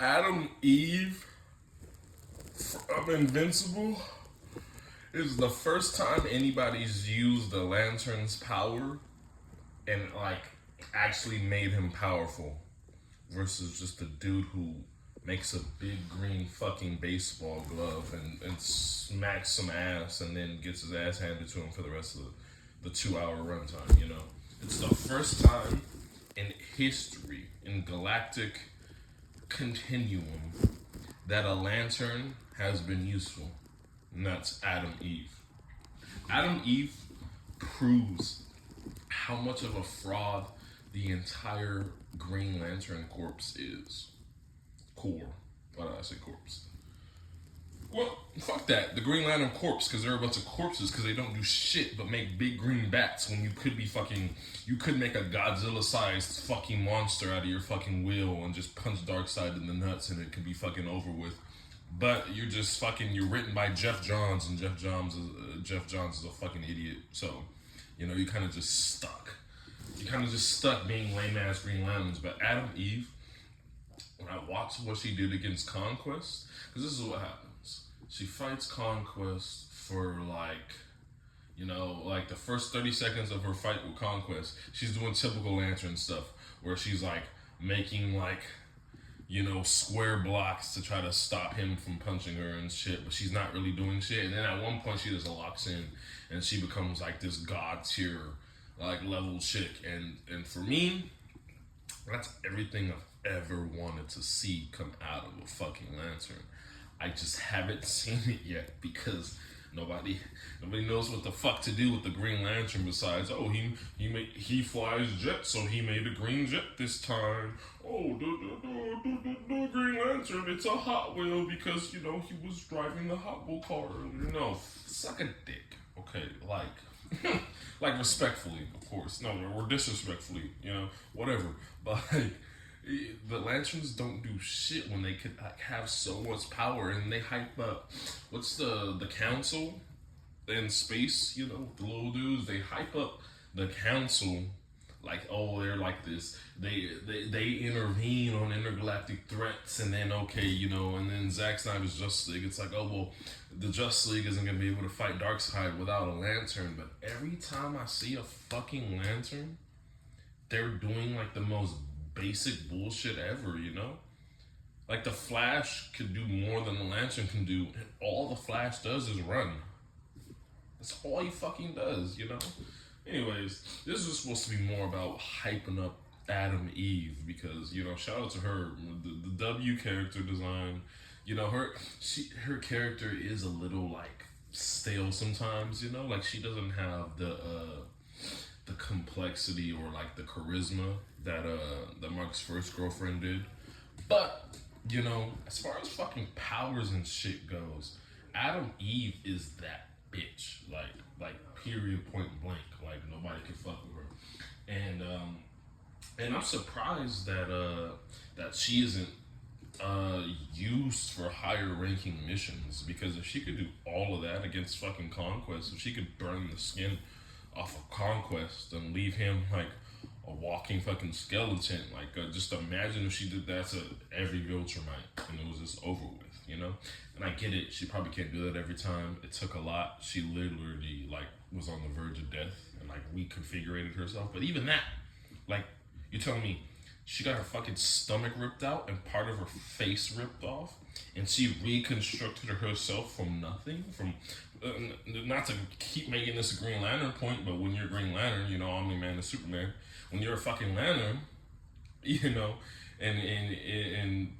Adam Eve of Invincible is the first time anybody's used the lantern's power and like actually made him powerful versus just a dude who makes a big green fucking baseball glove and smacks some ass and then gets his ass handed to him for the rest of the 2 hour runtime, you know? It's the first time in history, in galactic continuum, that a lantern has been useful. And that's Adam Eve. Adam Eve proves how much of a fraud the entire Green Lantern Corps is. Corps. Why did I say corpse? Well, fuck that. The Green Lantern Corps, because they're a bunch of corpses, because they don't do shit but make big green bats when you could be fucking. You could make a Godzilla sized fucking monster out of your fucking wheel and just punch Darkseid in the nuts and it could be fucking over with. But you're just fucking. You're written by Jeff Johns, and Jeff Johns is a fucking idiot. So, you know, you kind of just stuck. You kind of just stuck being lame ass Green Lanterns. But Adam Eve, when I watched what she did against Conquest, because this is what happens. She fights Conquest for like, you know, like the first 30 seconds of her fight with Conquest, she's doing typical Lantern stuff where she's like making like, you know, square blocks to try to stop him from punching her and shit, but she's not really doing shit. And then at one point she just locks in and she becomes like this god tier, like level chick. And for me, that's everything I've ever wanted to see come out of a fucking lantern. I just haven't seen it yet because nobody knows what the fuck to do with the Green Lantern besides, oh, he flies jets, so he made a green jet this time. Oh, the Green Lantern, it's a Hot Wheel because, you know, he was driving the Hot Wheel car. No, suck a dick, okay? Like, like respectfully, of course. No, or disrespectfully, you know, whatever. But like, the Lanterns don't do shit when they could like, have so much power, and they hype up. What's the council in space? You know, the little dudes. They hype up the council like, oh, they're like this. They intervene on intergalactic threats, and then okay, you know, and then Zack Snyder's Justice League. It's like, oh well, the Justice League isn't gonna be able to fight Darkseid without a lantern. But every time I see a fucking lantern, they're doing like the most basic bullshit ever, you know? Like the Flash could do more than the Lantern can do, and all the Flash does is run. That's all he fucking does, you know? Anyways, this is supposed to be more about hyping up Adam Eve because, you know, shout out to her. The W character design, you know, her character is a little like stale sometimes, you know? Like she doesn't have the complexity or like the charisma that Mark's first girlfriend did. But, you know, as far as fucking powers and shit goes, Adam Eve is that bitch. Like period point blank. Like nobody can fuck with her. And I'm surprised that she isn't used for higher ranking missions because if she could do all of that against fucking Conquest, if she could burn the skin off of Conquest and leave him like a walking fucking skeleton. Like, just imagine if she did that to every Viltrumite and it was just over with, you know? And I get it, she probably can't do that every time. It took a lot. She literally, like, was on the verge of death and, like, reconfigured herself. But even that, like, you're telling me she got her fucking stomach ripped out and part of her face ripped off and she reconstructed herself from nothing? From not to keep making this a Green Lantern point, but when you're Green Lantern, you know, Omni-Man and Superman, when you're a fucking Lantern, you know, and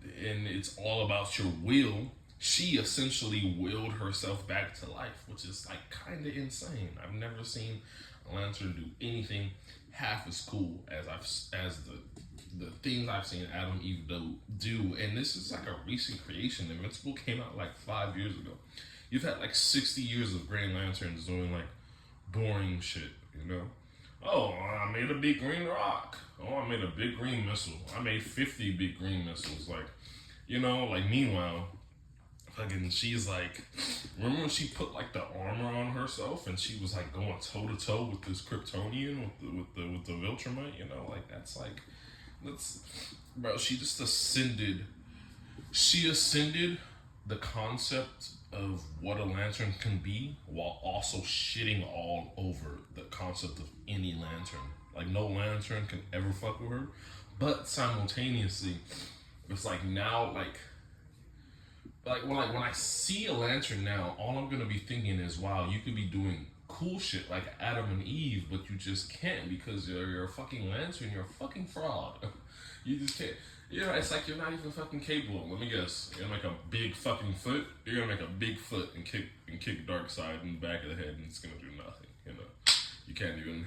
it's all about your will, she essentially willed herself back to life, which is like kind of insane. I've never seen a Lantern do anything half as cool as the things I've seen Adam Eve do. And this is like a recent creation. Invincible came out like 5 years ago. You've had like 60 years of Green Lanterns doing like boring shit, you know? Oh, I made a big green rock. Oh, I made a big green missile. I made 50 big green missiles. Like, you know, like meanwhile, fucking she's like, remember when she put like the armor on herself and she was like going toe to toe with this Kryptonian with the Viltrumite, you know, like that's bro, she just ascended she ascended the concept of what a lantern can be while also shitting all over the concept of any lantern. Like no lantern can ever fuck with her, but simultaneously, it's like now when I see a lantern now, all I'm gonna be thinking is, wow, you could be doing cool shit like Adam and Eve, but you just can't because you're a fucking lantern. You're a fucking fraud. You just can't. It's like you're not even fucking capable. Let me guess. You're gonna make a big fucking foot. You're gonna make a big foot and kick Darkseid in the back of the head, and it's gonna do nothing. You can't even.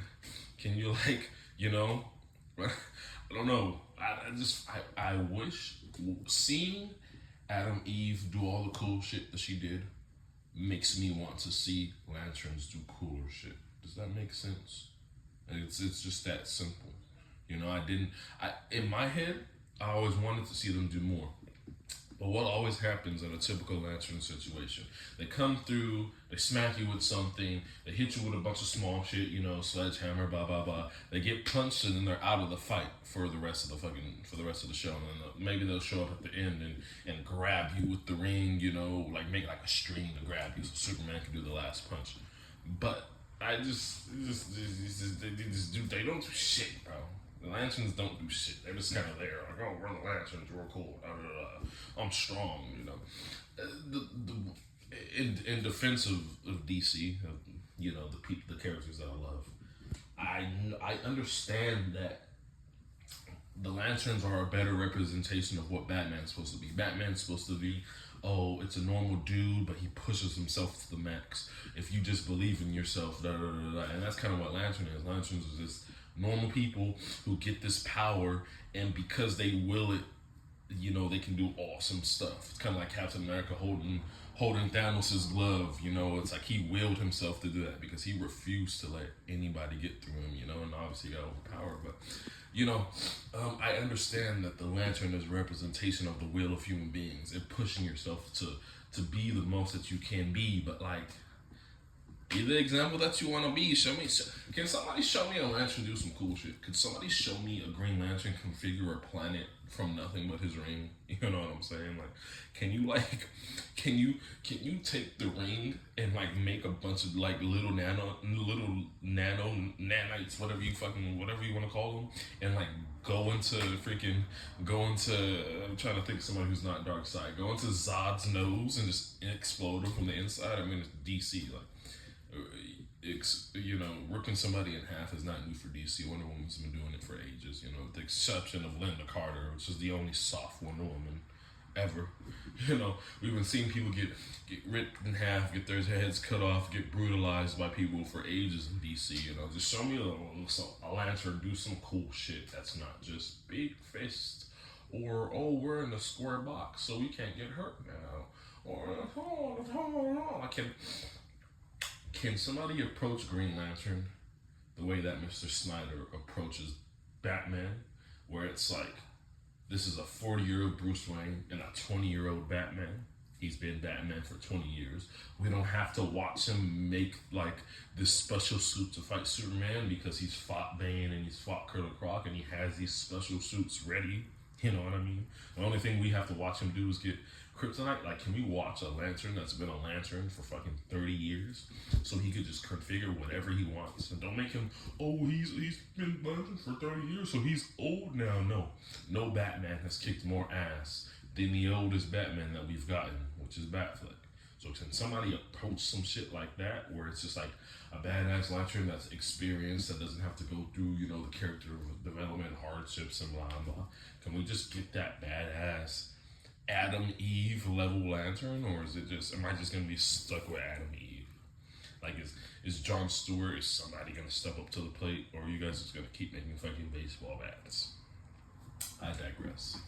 Can you I don't know. I wish seeing Adam Eve do all the cool shit that she did makes me want to see lanterns do cooler shit. Does that make sense? It's just that simple. In my head, I always wanted to see them do more. But what always happens in a typical lantern situation? They come through, they smack you with something, they hit you with a bunch of small shit, sledgehammer, blah blah blah. They get punched and then they're out of the fight for the rest of the show. And maybe they'll show up at the end and grab you with the ring, like make like a string to grab you so Superman can do the last punch. But they don't do shit, bro. The lanterns don't do shit. They're just kind of there. Like, oh, we're the lanterns. We're cool. I'm strong, In defense of DC, the characters that I love, I understand that the lanterns are a better representation of what Batman's supposed to be. Batman's supposed to be, oh, it's a normal dude, but he pushes himself to the max. If you just believe in yourself, and that's kind of what Lantern is. Lanterns is just normal people who get this power, and because they will it, they can do awesome stuff. It's kind of like Captain America holding Thanos' glove. It's like he willed himself to do that because he refused to let anybody get through him. And obviously he got overpowered. But I understand that the lantern is a representation of the will of human beings and pushing yourself to be the most that you can be. But be the example that you want to be. Can somebody show me a lantern do some cool shit? Could somebody show me a Green Lantern configure a planet from nothing but his ring? You know what I'm saying? Can you take the ring and make a bunch of little nanites, whatever you want to call them, and go into I'm trying to think of somebody who's not Darkseid. Go into Zod's nose and just explode him from the inside. I mean, it's DC. Ripping somebody in half is not new for DC. Wonder Woman's been doing it for ages, with the exception of Linda Carter, which is the only soft Wonder Woman ever. We've been seeing people get ripped in half, get their heads cut off, get brutalized by people for ages in DC. Just show me a lantern do some cool shit that's not just big fist or, oh, we're in a square box so we can't get hurt now, or can somebody approach Green Lantern the way that Mr. Snyder approaches Batman, where it's this is a 40-year-old Bruce Wayne and a 20-year-old Batman. He's been Batman for 20 years. We don't have to watch him make this special suit to fight Superman because he's fought Bane and he's fought Killer Croc and he has these special suits ready. You know what I mean? The only thing we have to watch him do is get kryptonite. Can we watch a lantern that's been a lantern for fucking 30 years so he could just configure whatever he wants? And don't make him, oh, he's been lantern for 30 years, so he's old now. No Batman has kicked more ass than the oldest Batman that we've gotten, which is Batfleck. So can somebody approach some shit like that, where it's just a badass lantern that's experienced, that doesn't have to go through, the character development, hardships, and blah, blah. Can we just get that badass Adam Eve level lantern, or am I just gonna be stuck with Adam Eve? Is John Stewart, is somebody gonna step up to the plate, or are you guys just gonna keep making fucking baseball bats? I digress.